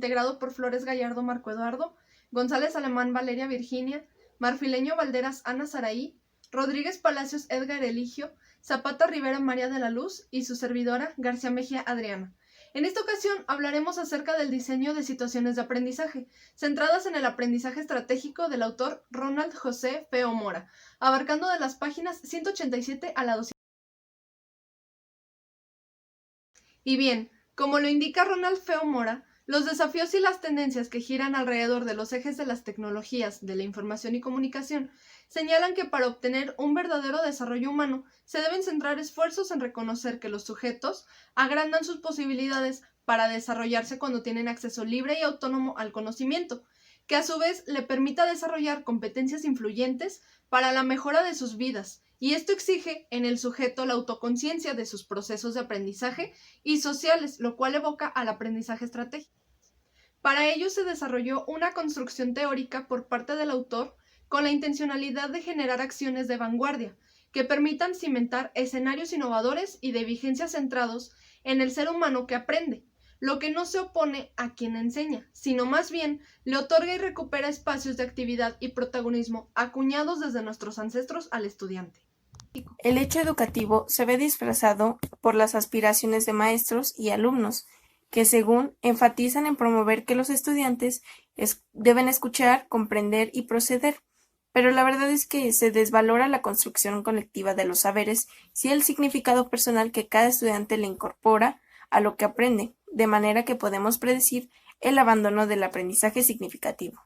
integrado por Flores Gallardo Marco Eduardo, González Alemán Valeria Virginia, Marfileño Valderas Ana Saraí, Rodríguez Palacios Edgar Eligio, Zapata Rivera María de la Luz y su servidora García Mejía Adriana. En esta ocasión hablaremos acerca del diseño de situaciones de aprendizaje, centradas en el aprendizaje estratégico del autor Ronald José Feo Mora, abarcando de las páginas 187 a la 200. Y bien, como lo indica Ronald Feo Mora, los desafíos y las tendencias que giran alrededor de los ejes de las tecnologías de la información y comunicación señalan que para obtener un verdadero desarrollo humano se deben centrar esfuerzos en reconocer que los sujetos agrandan sus posibilidades para desarrollarse cuando tienen acceso libre y autónomo al conocimiento, que a su vez le permita desarrollar competencias influyentes para la mejora de sus vidas, y esto exige en el sujeto la autoconciencia de sus procesos de aprendizaje y sociales, lo cual evoca al aprendizaje estratégico. Para ello se desarrolló una construcción teórica por parte del autor con la intencionalidad de generar acciones de vanguardia que permitan cimentar escenarios innovadores y de vigencia centrados en el ser humano que aprende, lo que no se opone a quien enseña, sino más bien le otorga y recupera espacios de actividad y protagonismo acuñados desde nuestros ancestros al estudiante. El hecho educativo se ve disfrazado por las aspiraciones de maestros y alumnos, que según enfatizan en promover que los estudiantes deben escuchar, comprender y proceder, pero la verdad es que se desvalora la construcción colectiva de los saberes y el significado personal que cada estudiante le incorpora a lo que aprende, de manera que podemos predecir el abandono del aprendizaje significativo.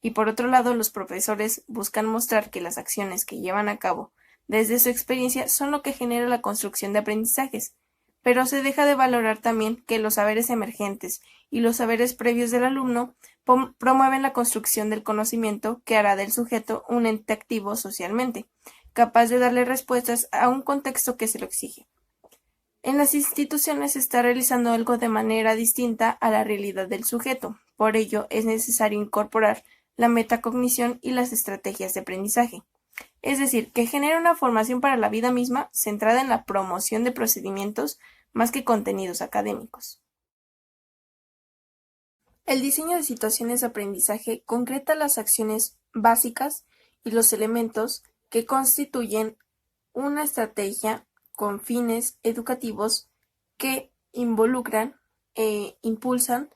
Y por otro lado, los profesores buscan mostrar que las acciones que llevan a cabo desde su experiencia son lo que genera la construcción de aprendizajes, pero se deja de valorar también que los saberes emergentes y los saberes previos del alumno promueven la construcción del conocimiento que hará del sujeto un ente activo socialmente, capaz de darle respuestas a un contexto que se lo exige. En las instituciones se está realizando algo de manera distinta a la realidad del sujeto, por ello es necesario incorporar la metacognición y las estrategias de aprendizaje. Es decir, que genera una formación para la vida misma centrada en la promoción de procedimientos más que contenidos académicos. El diseño de situaciones de aprendizaje concreta las acciones básicas y los elementos que constituyen una estrategia con fines educativos que involucran e impulsan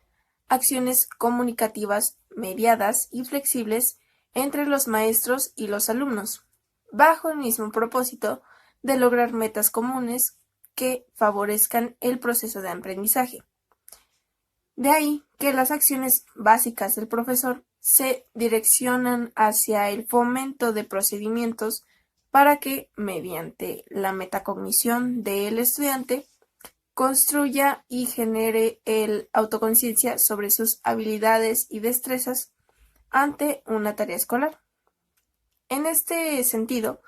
acciones comunicativas mediadas y flexibles entre los maestros y los alumnos, bajo el mismo propósito de lograr metas comunes que favorezcan el proceso de aprendizaje. De ahí que las acciones básicas del profesor se direccionan hacia el fomento de procedimientos para que, mediante la metacognición del estudiante, construya y genere el autoconciencia sobre sus habilidades y destrezas ante una tarea escolar. En este sentido,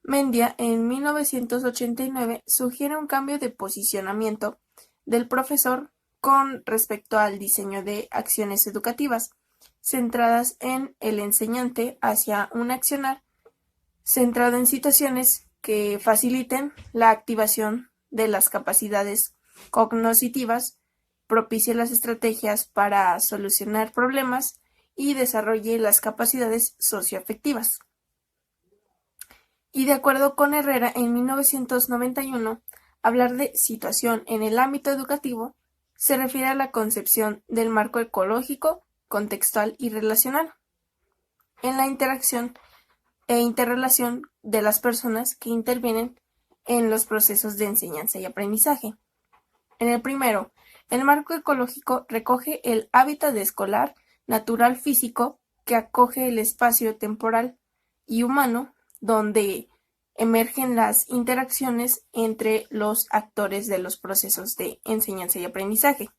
Mendia en 1989 sugiere un cambio de posicionamiento del profesor con respecto al diseño de acciones educativas, centradas en el enseñante hacia un accionar centrado en situaciones que faciliten la activación de las capacidades cognitivas, propicie las estrategias para solucionar problemas y desarrolle las capacidades socioafectivas. Y de acuerdo con Herrera, en 1991, hablar de situación en el ámbito educativo se refiere a la concepción del marco ecológico, contextual y relacional, en la interacción e interrelación de las personas que intervienen en los procesos de enseñanza y aprendizaje. En el primero, el marco ecológico recoge el hábitat escolar natural físico que acoge el espacio temporal y humano donde emergen las interacciones entre los actores de los procesos de enseñanza y aprendizaje.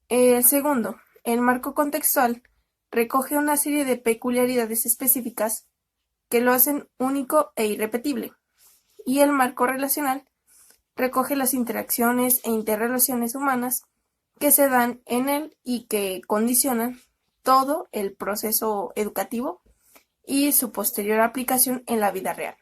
El segundo, el marco contextual, recoge una serie de peculiaridades específicas que lo hacen único e irrepetible, y el marco relacional recoge las interacciones e interrelaciones humanas que se dan en él y que condicionan todo el proceso educativo y su posterior aplicación en la vida real.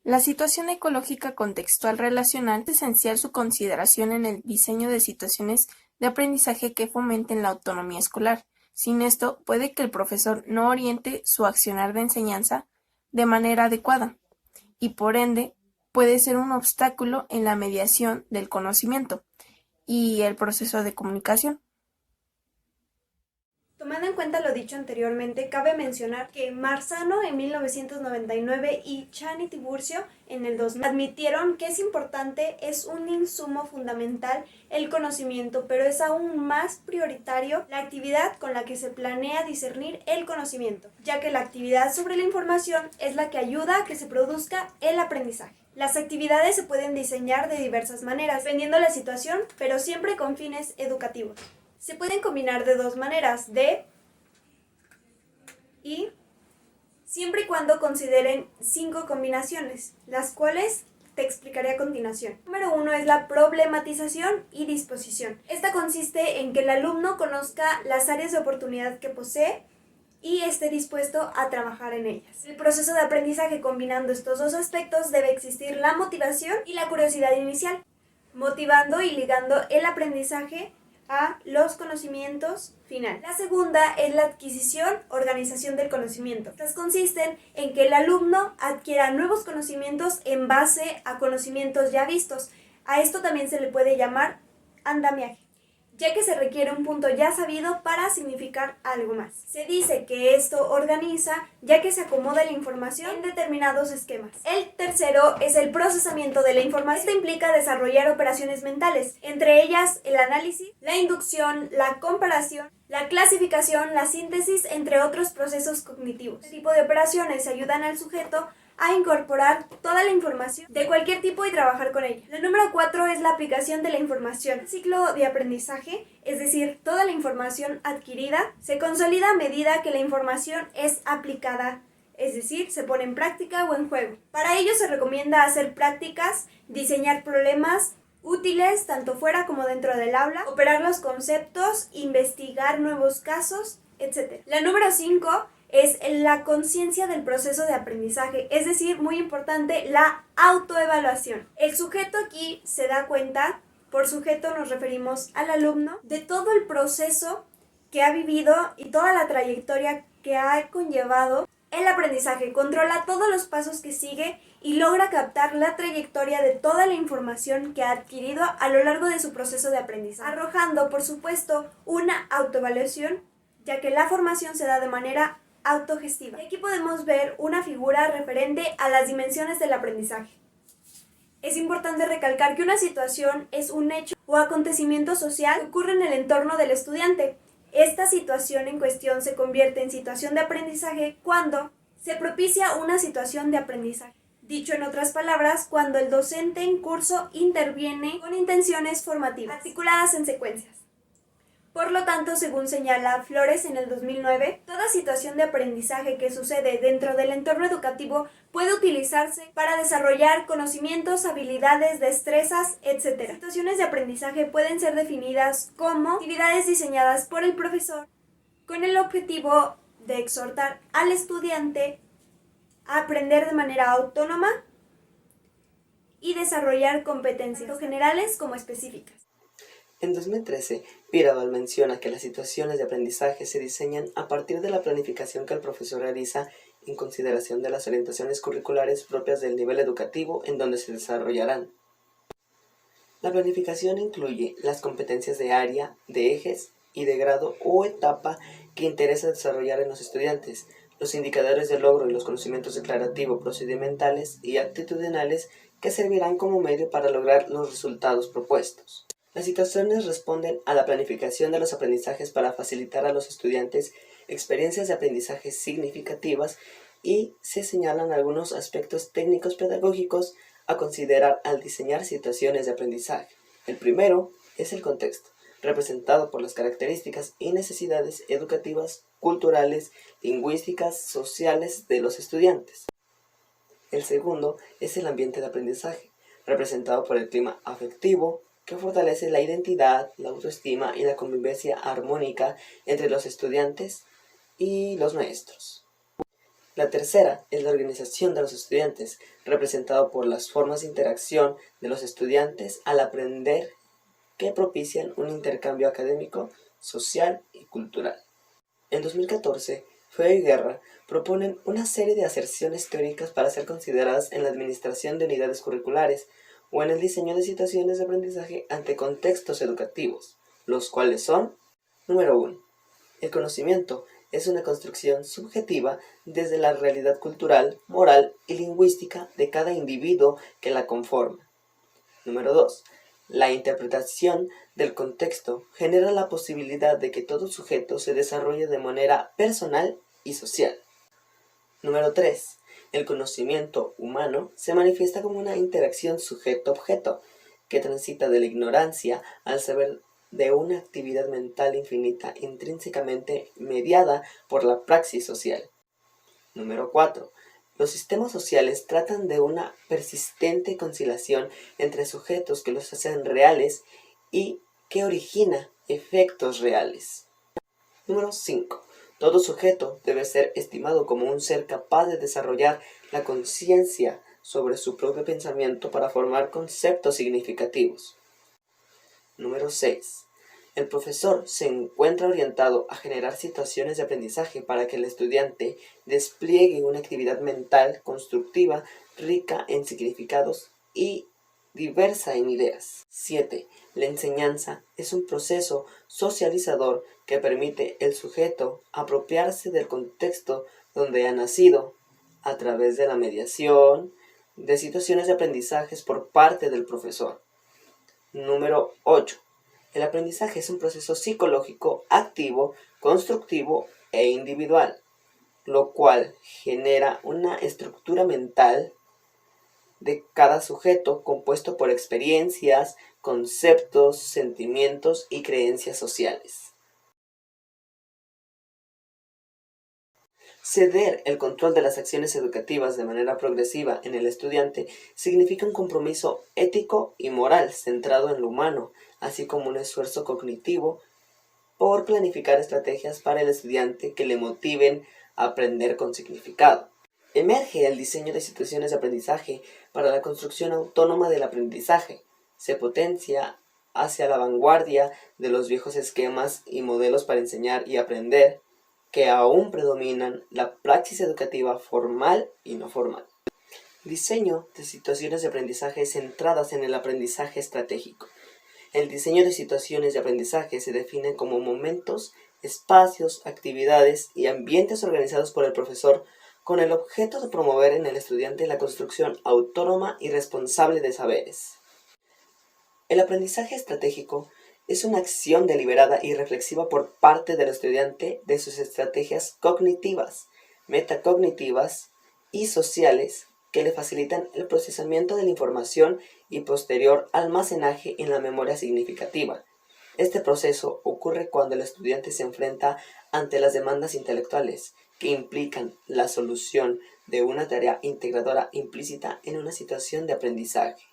La situación ecológica contextual relacional es esencial su consideración en el diseño de situaciones de aprendizaje que fomenten la autonomía escolar. Sin esto, puede que el profesor no oriente su accionar de enseñanza de manera adecuada y, por ende, puede ser un obstáculo en la mediación del conocimiento y el proceso de comunicación. Tomando en cuenta lo dicho anteriormente, cabe mencionar que Marzano en 1999 y Chan y Tiburcio en el 2000 admitieron que es importante, es un insumo fundamental el conocimiento, pero es aún más prioritario la actividad con la que se planea discernir el conocimiento, ya que la actividad sobre la información es la que ayuda a que se produzca el aprendizaje. Las actividades se pueden diseñar de diversas maneras, dependiendo de la situación, pero siempre con fines educativos. Se pueden combinar de dos maneras, de y, siempre y cuando consideren 5 combinaciones, las cuales te explicaré a continuación. Número 1 es la problematización y disposición. Esta consiste en que el alumno conozca las áreas de oportunidad que posee y esté dispuesto a trabajar en ellas. El proceso de aprendizaje combinando estos dos aspectos debe existir la motivación y la curiosidad inicial, motivando y ligando el aprendizaje a los conocimientos final. La segunda es la adquisición, organización del conocimiento. Estas consisten en que el alumno adquiera nuevos conocimientos en base a conocimientos ya vistos. A esto también se le puede llamar andamiaje, ya que se requiere un punto ya sabido para significar algo más. Se dice que esto organiza, ya que se acomoda la información en determinados esquemas. El tercero es el procesamiento de la información. Esto implica desarrollar operaciones mentales, entre ellas el análisis, la inducción, la comparación, la clasificación, la síntesis, entre otros procesos cognitivos. Este tipo de operaciones ayudan al sujeto a incorporar toda la información de cualquier tipo y trabajar con ella. La número 4 es la aplicación de la información. El ciclo de aprendizaje, es decir, toda la información adquirida, se consolida a medida que la información es aplicada, es decir, se pone en práctica o en juego. Para ello se recomienda hacer prácticas, diseñar problemas útiles tanto fuera como dentro del aula, operar los conceptos, investigar nuevos casos, etc. La número 5 es la conciencia del proceso de aprendizaje, es decir, muy importante, la autoevaluación. El sujeto aquí se da cuenta, por sujeto nos referimos al alumno, de todo el proceso que ha vivido y toda la trayectoria que ha conllevado el aprendizaje, controla todos los pasos que sigue y logra captar la trayectoria de toda la información que ha adquirido a lo largo de su proceso de aprendizaje, arrojando, por supuesto, una autoevaluación, ya que la formación se da de manera autogestiva. Y aquí podemos ver una figura referente a las dimensiones del aprendizaje. Es importante recalcar que una situación es un hecho o acontecimiento social que ocurre en el entorno del estudiante. Esta situación en cuestión se convierte en situación de aprendizaje cuando se propicia una situación de aprendizaje. Dicho en otras palabras, cuando el docente en curso interviene con intenciones formativas, articuladas en secuencias. Por lo tanto, según señala Flores en el 2009, toda situación de aprendizaje que sucede dentro del entorno educativo puede utilizarse para desarrollar conocimientos, habilidades, destrezas, etc. Situaciones de aprendizaje pueden ser definidas como actividades diseñadas por el profesor con el objetivo de exhortar al estudiante a aprender de manera autónoma y desarrollar competencias tanto generales como específicas. En 2013, Piraval menciona que las situaciones de aprendizaje se diseñan a partir de la planificación que el profesor realiza en consideración de las orientaciones curriculares propias del nivel educativo en donde se desarrollarán. La planificación incluye las competencias de área, de ejes y de grado o etapa que interesa desarrollar en los estudiantes, los indicadores de logro y los conocimientos declarativos, procedimentales y actitudinales que servirán como medio para lograr los resultados propuestos. Las situaciones responden a la planificación de los aprendizajes para facilitar a los estudiantes experiencias de aprendizaje significativas y se señalan algunos aspectos técnicos pedagógicos a considerar al diseñar situaciones de aprendizaje. El primero es el contexto, representado por las características y necesidades educativas, culturales, lingüísticas, sociales de los estudiantes. El segundo es el ambiente de aprendizaje, representado por el clima afectivo, que fortalece la identidad, la autoestima y la convivencia armónica entre los estudiantes y los maestros. La tercera es la organización de los estudiantes, representado por las formas de interacción de los estudiantes al aprender que propician un intercambio académico, social y cultural. En 2014, Feo y Guerra proponen una serie de aserciones teóricas para ser consideradas en la administración de unidades curriculares o en el diseño de situaciones de aprendizaje ante contextos educativos, los cuales son: número 1. El conocimiento es una construcción subjetiva desde la realidad cultural, moral y lingüística de cada individuo que la conforma. Número 2. La interpretación del contexto genera la posibilidad de que todo sujeto se desarrolle de manera personal y social. Número 3. El conocimiento humano se manifiesta como una interacción sujeto-objeto que transita de la ignorancia al saber de una actividad mental infinita intrínsecamente mediada por la praxis social. Número 4. Los sistemas sociales tratan de una persistente conciliación entre sujetos que los hacen reales y que origina efectos reales. Número 5. Todo sujeto debe ser estimado como un ser capaz de desarrollar la conciencia sobre su propio pensamiento para formar conceptos significativos. Número 6. El profesor se encuentra orientado a generar situaciones de aprendizaje para que el estudiante despliegue una actividad mental constructiva, rica en significados y diversa en ideas. 7. La enseñanza es un proceso socializador que permite al sujeto apropiarse del contexto donde ha nacido a través de la mediación de situaciones de aprendizajes por parte del profesor. Número 8. El aprendizaje es un proceso psicológico activo, constructivo e individual, lo cual genera una estructura mental de cada sujeto compuesto por experiencias, conceptos, sentimientos y creencias sociales. Ceder el control de las acciones educativas de manera progresiva en el estudiante significa un compromiso ético y moral centrado en lo humano, así como un esfuerzo cognitivo por planificar estrategias para el estudiante que le motiven a aprender con significado. Emerge el diseño de situaciones de aprendizaje para la construcción autónoma del aprendizaje. Se potencia hacia la vanguardia de los viejos esquemas y modelos para enseñar y aprender, que aún predominan la praxis educativa formal y no formal. Diseño de situaciones de aprendizaje centradas en el aprendizaje estratégico. El diseño de situaciones de aprendizaje se define como momentos, espacios, actividades y ambientes organizados por el profesor con el objeto de promover en el estudiante la construcción autónoma y responsable de saberes. El aprendizaje estratégico es una acción deliberada y reflexiva por parte del estudiante de sus estrategias cognitivas, metacognitivas y sociales que le facilitan el procesamiento de la información y posterior almacenaje en la memoria significativa. Este proceso ocurre cuando el estudiante se enfrenta ante las demandas intelectuales que implican la solución de una tarea integradora implícita en una situación de aprendizaje.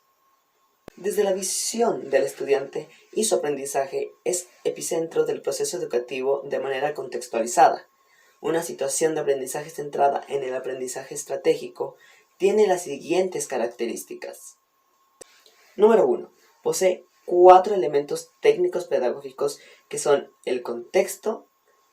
Desde la visión del estudiante y su aprendizaje es epicentro del proceso educativo de manera contextualizada. Una situación de aprendizaje centrada en el aprendizaje estratégico tiene las siguientes características. Número 1. Posee 4 elementos técnicos pedagógicos que son el contexto,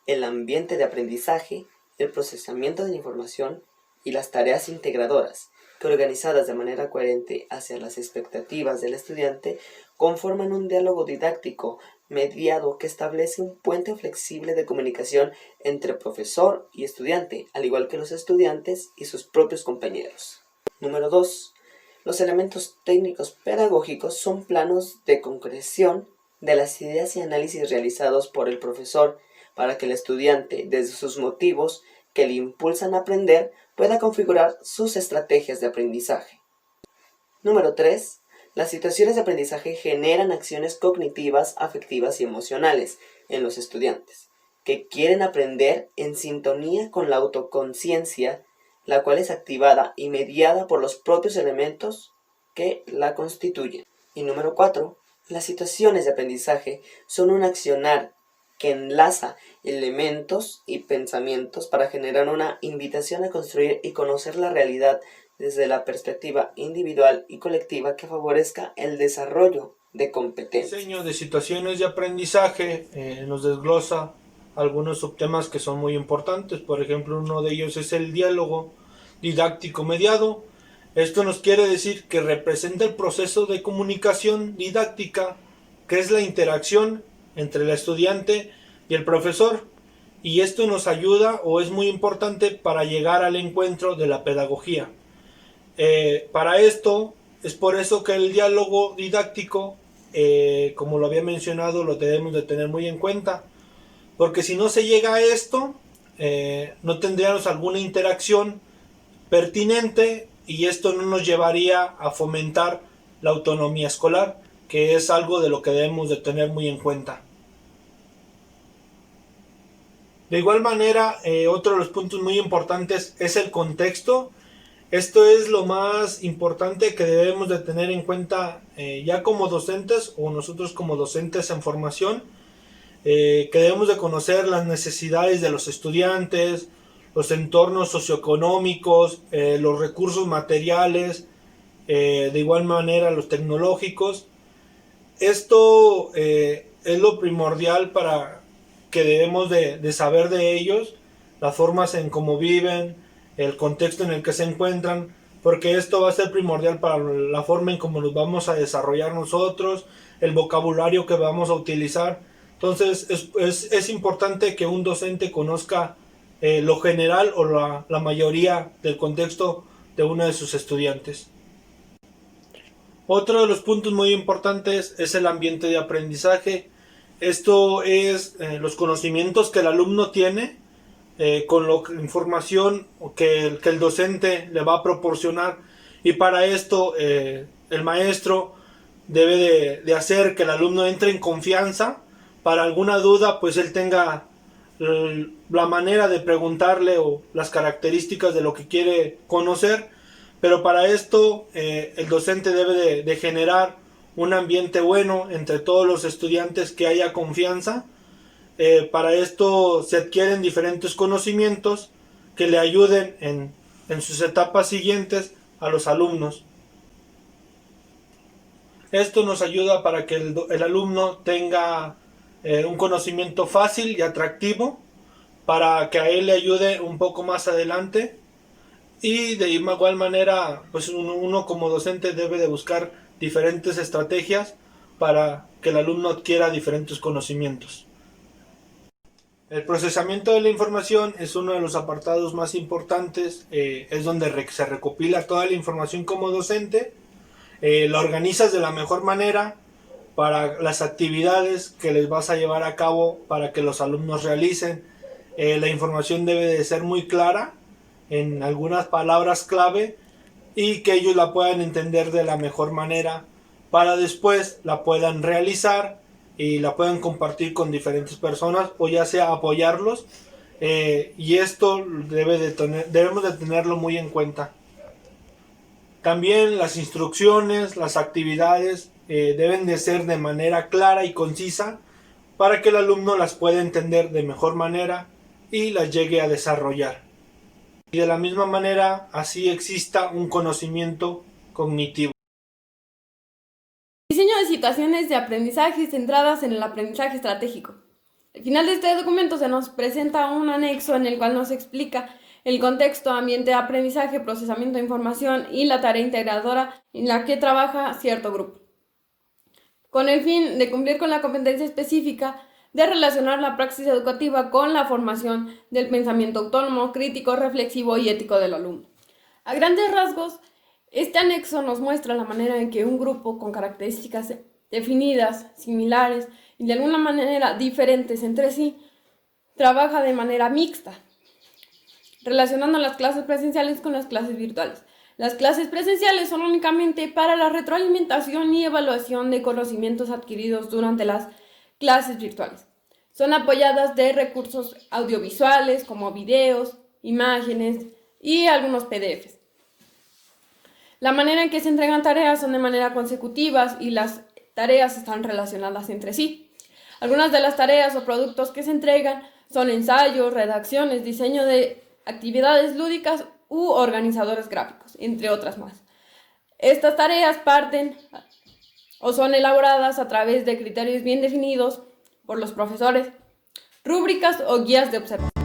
el ambiente de aprendizaje, el procesamiento de la información y las tareas integradoras, que organizadas de manera coherente hacia las expectativas del estudiante, conforman un diálogo didáctico mediado que establece un puente flexible de comunicación entre profesor y estudiante, al igual que los estudiantes y sus propios compañeros. Número 2. Los elementos técnicos pedagógicos son planos de concreción de las ideas y análisis realizados por el profesor para que el estudiante, desde sus motivos que le impulsan a aprender, pueda configurar sus estrategias de aprendizaje. Número 3. Las situaciones de aprendizaje generan acciones cognitivas, afectivas y emocionales en los estudiantes, que quieren aprender en sintonía con la autoconciencia, la cual es activada y mediada por los propios elementos que la constituyen. Y número 4. Las situaciones de aprendizaje son un accionar que enlaza elementos y pensamientos para generar una invitación a construir y conocer la realidad desde la perspectiva individual y colectiva que favorezca el desarrollo de competencias. Diseño de situaciones de aprendizaje nos desglosa algunos subtemas que son muy importantes. Por ejemplo, uno de ellos es el diálogo didáctico mediado. Esto nos quiere decir que representa el proceso de comunicación didáctica, que es la interacción entre el estudiante y el profesor, y esto nos ayuda o es muy importante para llegar al encuentro de la pedagogía. Para esto, es por eso que el diálogo didáctico, como lo había mencionado, lo debemos de tener muy en cuenta, porque si no se llega a esto, no tendríamos alguna interacción pertinente y esto no nos llevaría a fomentar la autonomía escolar, que es algo de lo que debemos de tener muy en cuenta. De igual manera, otro de los puntos muy importantes es el contexto. Esto es lo más importante que debemos de tener en cuenta ya como docentes o nosotros como docentes en formación, que debemos de conocer las necesidades de los estudiantes, los entornos socioeconómicos, los recursos materiales, de igual manera los tecnológicos. Esto es lo primordial para que debemos de saber de ellos, las formas en cómo viven, el contexto en el que se encuentran, porque esto va a ser primordial para la forma en cómo nos vamos a desarrollar nosotros, el vocabulario que vamos a utilizar. Entonces es importante que un docente conozca lo general o la mayoría del contexto de uno de sus estudiantes. Otro de los puntos muy importantes es el ambiente de aprendizaje. Esto es los conocimientos que el alumno tiene con la información que el docente le va a proporcionar, y para esto el maestro debe de hacer que el alumno entre en confianza. Para alguna duda, pues él tenga la manera de preguntarle o las características de lo que quiere conocer, pero para esto el docente debe de generar un ambiente bueno entre todos los estudiantes, que haya confianza. Para esto se adquieren diferentes conocimientos que le ayuden en sus etapas siguientes a los alumnos. Esto nos ayuda para que el alumno tenga un conocimiento fácil y atractivo, para que a él le ayude un poco más adelante. Y de igual manera, pues uno como docente debe de buscar diferentes estrategias para que el alumno adquiera diferentes conocimientos. El procesamiento de la información es uno de los apartados más importantes, es donde se recopila toda la información como docente, la organizas de la mejor manera para las actividades que les vas a llevar a cabo para que los alumnos realicen. La información debe de ser muy clara en algunas palabras clave y que ellos la puedan entender de la mejor manera para después la puedan realizar y la puedan compartir con diferentes personas, o ya sea apoyarlos, y esto debemos de tenerlo muy en cuenta. También las instrucciones, las actividades deben de ser de manera clara y concisa para que el alumno las pueda entender de mejor manera y las llegue a desarrollar. Y de la misma manera, así exista un conocimiento cognitivo. Diseño de situaciones de aprendizaje centradas en el aprendizaje estratégico. Al final de este documento se nos presenta un anexo en el cual nos explica el contexto, ambiente de aprendizaje, procesamiento de información y la tarea integradora en la que trabaja cierto grupo, con el fin de cumplir con la competencia específica de relacionar la praxis educativa con la formación del pensamiento autónomo, crítico, reflexivo y ético del alumno. A grandes rasgos, este anexo nos muestra la manera en que un grupo con características definidas, similares y de alguna manera diferentes entre sí, trabaja de manera mixta, relacionando las clases presenciales con las clases virtuales. Las clases presenciales son únicamente para la retroalimentación y evaluación de conocimientos adquiridos durante las clases virtuales. Son apoyadas de recursos audiovisuales como videos, imágenes y algunos PDFs. La manera en que se entregan tareas son de manera consecutivas y las tareas están relacionadas entre sí. Algunas de las tareas o productos que se entregan son ensayos, redacciones, diseño de actividades lúdicas u organizadores gráficos, entre otras más. Estas tareas parten o son elaboradas a través de criterios bien definidos por los profesores, rúbricas o guías de observación.